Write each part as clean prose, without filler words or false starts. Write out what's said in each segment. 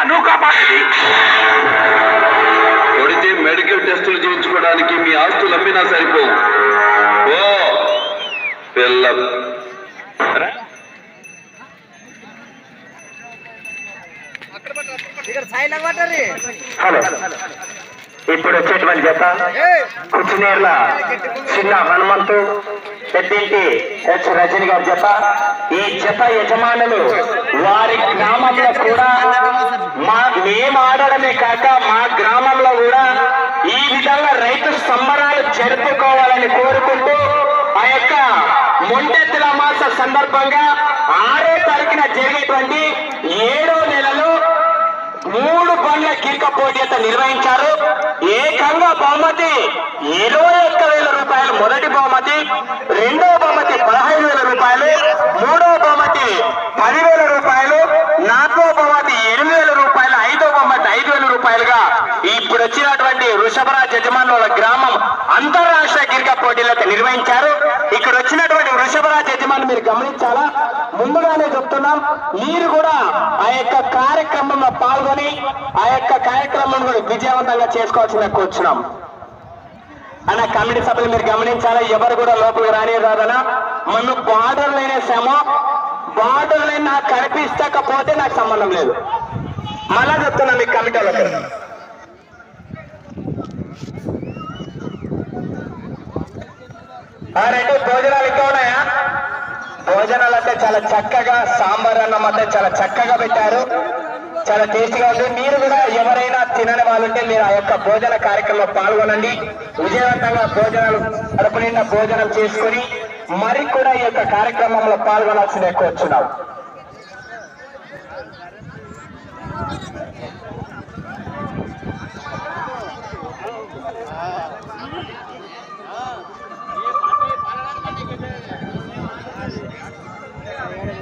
నువ్వు కాపాడేది. కొడితే మెడికల్ టెస్టులు చేయించుకోవడానికి మీ ఆస్తులు అమ్మినా సరిపోవు. ఓ పిల్ల హలో, ఇప్పుడు వచ్చేటువంటి జత కుచ్చినేర్ల చిన్న హనుమంతు, పెద్దింటి హెచ్ రజని గారి జత. ఈ జత యజమానులు వారి గ్రామంలో కూడా మేము ఆడడమే కాక మా గ్రామంలో కూడా ఈ విధంగా రైతు సంబరాలు జరుపుకోవాలని కోరుకుంటూ ఆ యొక్క మొండెత్తుల మాస సందర్భంగా 6వ తారీఖున జరిగేటువంటి 7వ నెలలో 3 బండ్ల గిరిక పోటీత నిర్వహించారు. ఏకంగా బహుమతి 21,000 రూపాయలు మొదటి బహుమతి, 2వ బహుమతి 15,000 రూపాయలు, 3వ బహుమతి 10,000 రూపాయలు, 4వ బహుమతి 8,000 రూపాయలు, 5వ బహుమతి 5,000 రూపాయలుగా ఇప్పుడు వచ్చినటువంటి వృషభరాజ్ యజమానుల గ్రామం అంతర్రాష్ట్రీయ గిరిక పోటీలతో నిర్వహించారు. ఇక్కడ వచ్చినటువంటి వృషభరాజ్ యజమానులు మీరు గమనించాలా, ముందుగానే చెప్తున్నాం, మీరు కూడా ఆ యొక్క కార్యక్రమంలో పాల్గొని ఆ యొక్క కార్యక్రమం కూడా విజయవంతంగా చేసుకోవాల్సిన కూర్చున్నాం అన్న. కమిటీ సభ్యులు మీరు గమనించాలా, ఎవరు కూడా లోపలికి రానిరాదనా. మనం బార్డర్ లైన్ వేసామో, బార్డర్ లైన్ నాకు కనిపించకపోతే నాకు సంబంధం లేదు. మళ్ళా చెప్తున్నా మీకు కమిటీలో రెండు భోజనాలు ఇంకా ఉన్నాయా? భోజనాలు అయితే చాలా చక్కగా, సాంబార్ అన్నం అయితే చాలా చక్కగా పెట్టారు, చాలా టేస్టీగా ఉంది. మీరు కూడా ఎవరైనా తినని వాళ్ళుంటే మీరు ఆ యొక్క భోజన కార్యక్రమంలో పాల్గొనండి. విజయవంతంగా భోజనాలు కడుపు నిండా భోజనం చేసుకుని మరి కూడా ఈ యొక్క కార్యక్రమంలో పాల్గొనాల్సిందే కోరుచున్నాం.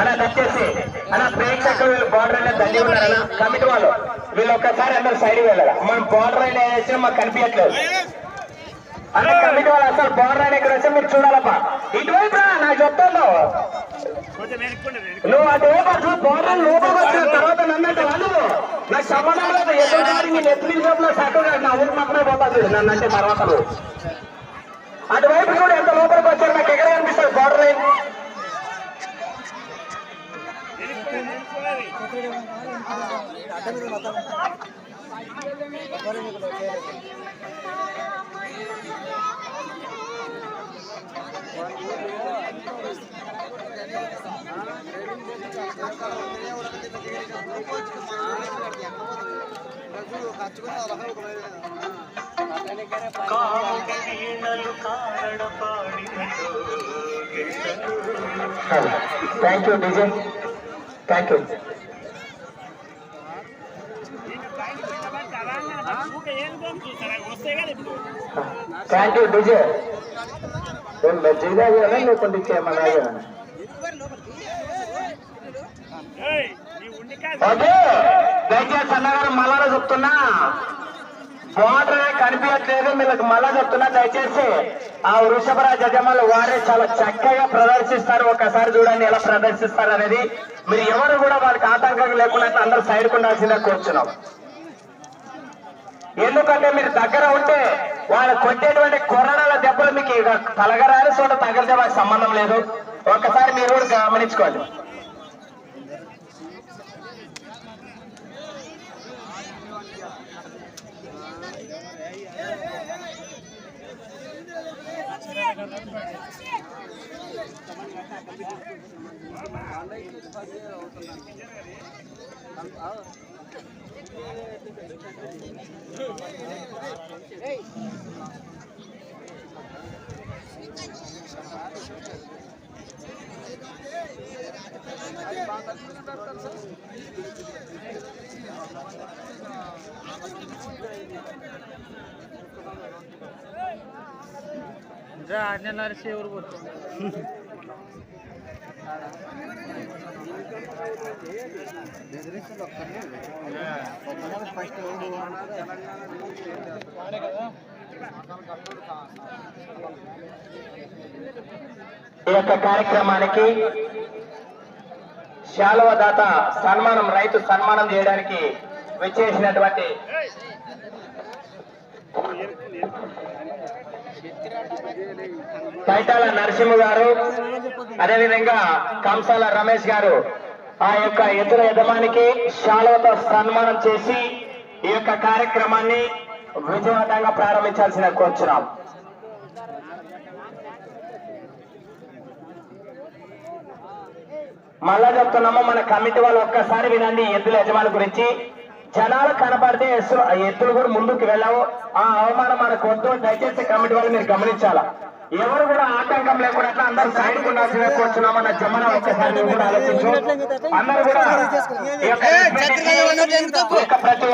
అలా దయచేసి అలా ప్రేక్షకులు వీళ్ళు బార్డర్ అయినా దండి ఉన్నారన్న. కమిటీ వాళ్ళు వీళ్ళు ఒక్కసారి అందరు సైడ్ వెళ్ళాలి. మనం బార్డర్ అయినా వేసినా మాకు కనిపించట్లేదు అలా. కమిటీ వాళ్ళు అసలు బార్డర్ అయినా ఇక్కడ వచ్చి మీరు చూడాలప్పా. ఇటువైపు నాకు చెప్తాను, నువ్వు అటువైపు అసలు బార్డర్ లోపలికి వచ్చిన తర్వాత నన్నంటే వాళ్ళు నాకు సంబంధం లేదు. ఎదురుదారి నేను ఎప్పుడు లోపల సక్కగా నా ఊరికి మాత్రమే పోతాను నన్ను అంటే తర్వాత. అటువైపు కూడా ఎంత లోపలికి వచ్చారు నాకు ఎక్కడ కనిపిస్తుంది border line. Thank you DJ, thank you. Thank you DJ. నువ్వు పండించేయమన్నా దయచేసి అన్నగారు మళ్ళా చెప్తున్నా, బార్డర్ కనిపించట్లేదు మీకు మళ్ళా చెప్తున్నా. దయచేసి ఆ వృషభరాజ్ యజమానులు వారే చాలా చక్కగా ప్రదర్శిస్తారు. ఒకసారి చూడండి ఎలా ప్రదర్శిస్తారు అనేది. మీరు ఎవరు కూడా వాళ్ళకి ఆటంకం లేకుండా అందరూ సైడ్కు ఉండాల్సిందే కూర్చున్నాం. ఎందుకంటే మీరు దగ్గర ఉంటే వాళ్ళు కొట్టేటువంటి కొరడాల దెబ్బలు మీకు తలగరాని చోట తగిలితే వాళ్ళకి సంబంధం లేదు. ఒకసారి మీరు కూడా గమనించుకోండి. ఈ యొక్క కార్యక్రమానికి శాలువ దాత సన్మానం, రైతు సన్మానం చేయడానికి విచ్చేసినటువంటి పైటాల నరసింహ గారు, అదేవిధంగా కంసాల రమేష్ గారు ఆ యొక్క ఎద్దుల యజమానికి శాలువతో సన్మానం చేసి ఈ యొక్క కార్యక్రమాన్ని విజయవంతంగా ప్రారంభించాల్సిన కోరుచున్నాం. మళ్ళా చెప్తున్నాము, మన కమిటీ వాళ్ళు ఒక్కసారి వినండి ఎద్దుల యజమాని గురించి. జనాలు కనపడితే ఎద్దులు కూడా ముందుకు వెళ్ళావు, ఆ అవమానం మనకు వద్దు. దయచేసి కమిటీ వాళ్ళు మీరు గమనించాలా. ఎవరు కూడా ఆటంకం లేకుండా అందరూ సైడ్ ఉండాల్సిన కూర్చున్నాం అన్న జమన ఒక్కసారి మీరు కూడా ఆలోచించు. అందరూ కూడా ప్రతి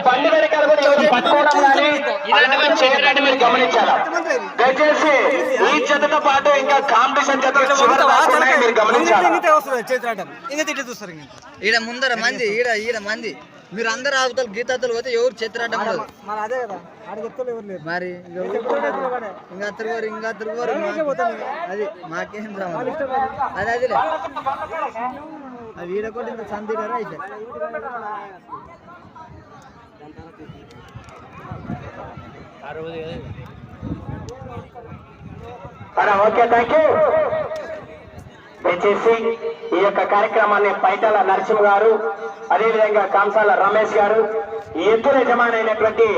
బండి వెనకాల కూడా ఎవరు పట్టుకోవడం కానీ మీరు గమనించాలా. దయచేసి ఈ జతతో పాటు ఇంకా కాంపిటీషన్ జతలు చివరి మీరు గమనించాలి. ఈడ ముందర మంది ఈడ మంది మీరు అందరు ఆగుతారు గీతాతలు పోతే ఎవరు చేతురాటం లేదు మరి ఇంకా తిరుగువారు అది మాకేం రావాలి అదే అదిలే అది ఈడ కొట్టి ఇంకా సంతీరారా అయితే ఓకే, థ్యాంక్ యూ. దయచేసి ఈ యొక్క కార్యక్రమాన్ని పైటాల నరసింహ గారు, అదేవిధంగా కంసాల రమేష్ గారు, ఎద్దుల యజమాని అయినటువంటి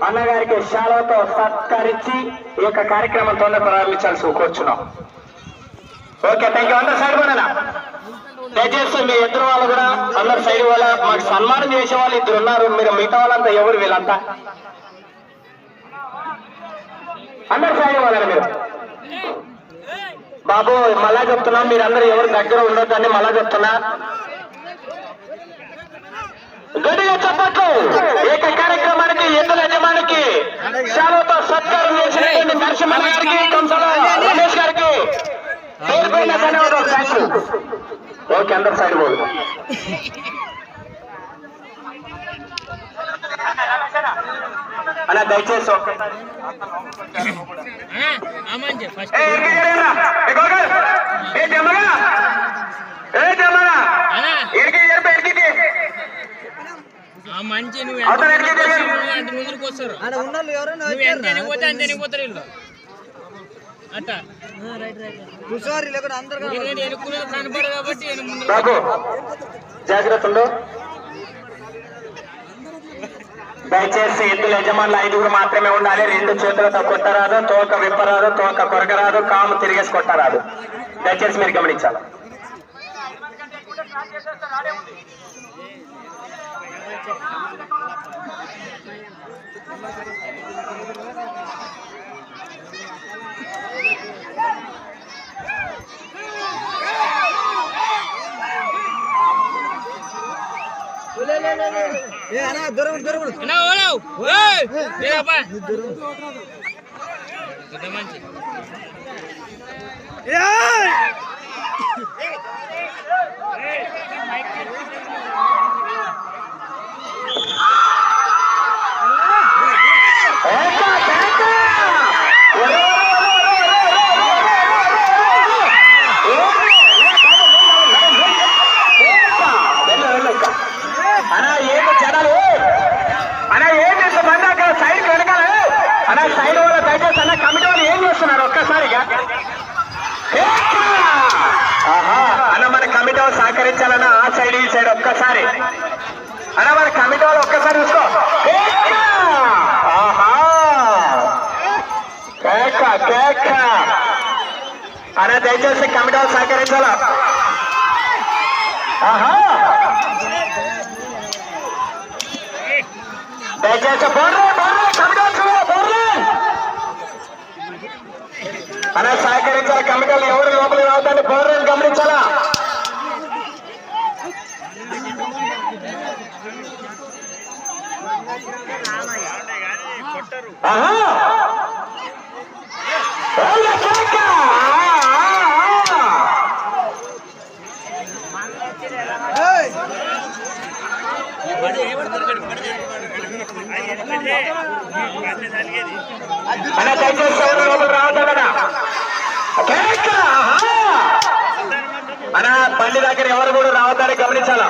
అన్నగారికి శాలువతో సత్కరించి ఈ యొక్క కార్యక్రమం తొందర ప్రారంభించాల్సి కూర్చున్నాం. Okay, thank you. అందరు సైడ్ పోనా. దయచేసి మీ ఇద్దరు వాళ్ళు కూడా అందరు సైడ్ వాళ్ళ మాకు సన్మానం చేసే వాళ్ళు ఇద్దరు ఉన్నారు. మీరు మిగతా వాళ్ళంతా ఎవరు వీళ్ళంతా అందరు సైడ్ వాళ్ళని మీరు బాబు మళ్ళా చెప్తున్నా, మీరందరూ ఎవరు దగ్గర ఉండొద్దని మళ్ళా చెప్తున్నా. గడిగా చెప్పట్లు ఏక కార్యక్రమానికి ఎద్దుల యజమానికి శాలువతో సత్కారం చేసినటువంటి నరసింహ గారికి, కంసాల రమేష్ గారికి పేరుపైన ధన్యవాదాలు. Thank you. ఓకే, అందరు సైడ్ పోదు. అలా దయచేసి మంచి నువ్వు ముందుకు వస్తారు అట్టా కనపడదు కాబట్టి జాగ్రత్త. దయచేసి ఎద్దుల యజమానులు 5 మాత్రమే ఉండాలి. 2 చేతులతో కొట్టరాదు, తోక విప్పరాదు, తోక కొరకరాదు, కాము తిరిగేసి కొట్టరాదు. దయచేసి మీరు గమనించాలి. మంచి సైడ్ వాళ్ళ దయచేసి అన్న కమిటీ వాళ్ళు ఏం చేస్తున్నారు ఒక్కసారిగా అన్న మన కమిటీ వాళ్ళు సహకరించాలన్న ఆ సైడ్ ఈ సైడ్ ఒక్కసారి అన్న మన కమిటీ వాళ్ళు ఒక్కసారి చూసుకో. అన్న దయచేసి కమిటీ వాళ్ళు సహకరించాలా. దయచేసి అలా సహకరించాలి. కమిటీలు ఎవరు లోపలికి రావద్దని బోర్లను గమనించాలా. అలా దయచేసి ఎవరు లోపలికి రావద్దన్నా. అన్న బండి దగ్గర ఎవరు కూడా రావద్దని గమనించాలా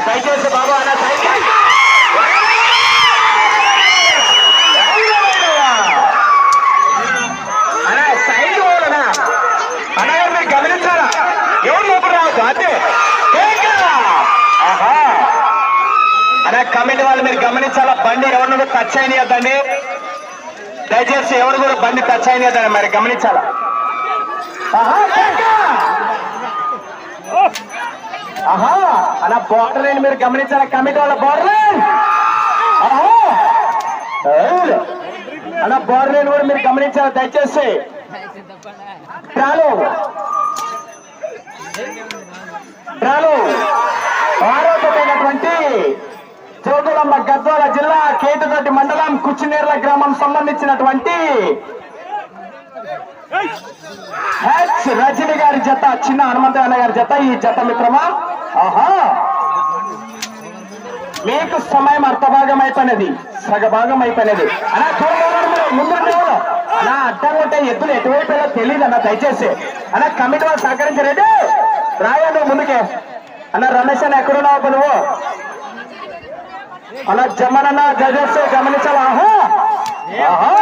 దయచేసి బాబు అన్న అన్న సైడ్ పోవాలన్నా అన్నగారు మీరు గమనించాలా ఎవరు లోపల రావద్దు అంతే ఆహా అన్న కమిటీ వాళ్ళు మీరు గమనించాలా బండి ఎవరిని కూడా టచ్ అయినద్దండి దయచేసి ఎవరు కూడా బండి టచ్ అయినద్దండి మరి గమనించాలా ఆహా అలా బోర్డర్ లైన్ మీరు గమనించాలా కమిటీ వాళ్ళ బోర్డర్ లైన్ అలా బోర్డర్ లైన్ కూడా మీరు గమనించాలా దయచేసి డ్రాలో ఆరోగ్యమైనటువంటి జోగులమ్మ గద్వాల జిల్లా కేతుగడ్డి మండలం కుచ్చినేర్ల గ్రామం సంబంధించినటువంటి రజని గారి జత చిన్న హనుమంత అన్న గారి జత ఈ జత మిత్రమా ఆహా మీకు సమయం అర్థభాగం అయిపోయినది సగభాగం అయిపోయినది అలా ముందు అలా అడ్డం ఉంటే ఎద్దులు ఎటువైపు తెలియదు అన్న దయచేసి అలా కమిటీ వాళ్ళు సహకరించలేదు రాయండి ముందుకే అన్న రమేష్ అన్న ఎక్కడున్నావు నువ్వు అలా జమ్మనన్న జడ్జెస్ గమనించాలా ఆహా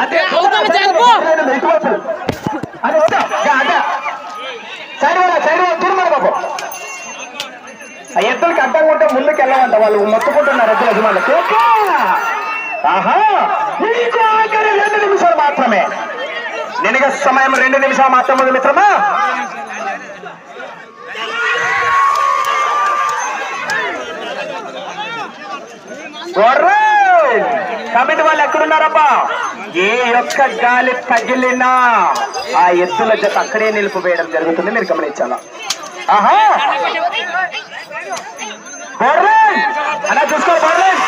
అదే తూర్మల బాబు ఆ ఎద్దులకి అడ్డంగా ఉంటే ముందుకు వెళ్ళమంట వాళ్ళు మొత్తుకుంటున్నారు ఎద్దుల యజమానులు ఆహా ఆఖరి 2 నిమిషాలు మాత్రమే నినగ సమయం 2 నిమిషాలు మాత్రమే మిత్రమా కమిటీ వాళ్ళు ఎక్కడున్నారబ్బా ఏ యొక్క గాలి తగిలినా ఆ ఎద్దుల జత అక్కడే నిలిపివేయడం జరుగుతుంది మీరు గమనించాలా ఆహా బోర్లైన్ అలా చూసుకో బోర్లైన్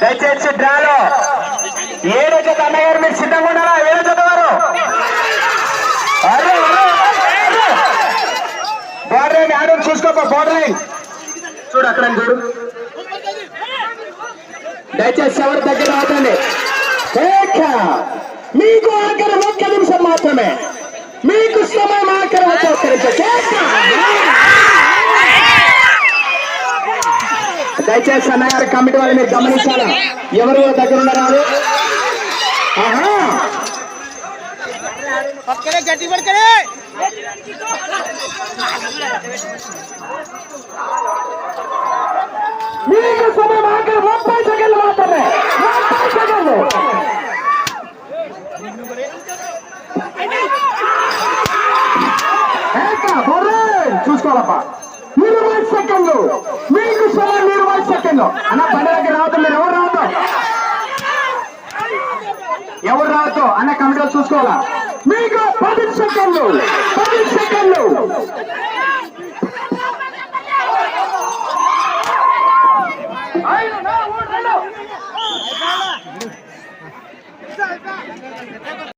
దయచేసి డ్రాలో 7 జత అన్నగారు మీరు సిద్ధంగా ఉన్నారా 7 జత వారు బోర్డర్ లైన్ ఆడని చూసుకోపా బోర్డర్ లైన్ చూడు అక్కడ చూడు దయచేసి ఎవరి దగ్గర అవుతుంది మీకు ఆఖరి 1 నిమిషం మాత్రమే మీకు సమయం ఆఖరి దయచేసి అన్నగారు కమిటీ వాళ్ళు మీరు గమనించాలా ఎవరు దగ్గర ఉన్నారా ఆహా గట్టి పడకరే మీకు సమయం ఆఖరి 30 సెకండ్లు మాత్రమే 30 సెకండ్లు చూసుకోవాలప్పా 20 సెకండ్లు మీకు సమయం 20 సెకండ్లు అన్న బండి దగ్గర రావద్దు మీరు ఎవరు రావద్దు అన్న కమిటీలో చూసుకోవాలా మీకు 10 సెకండ్లు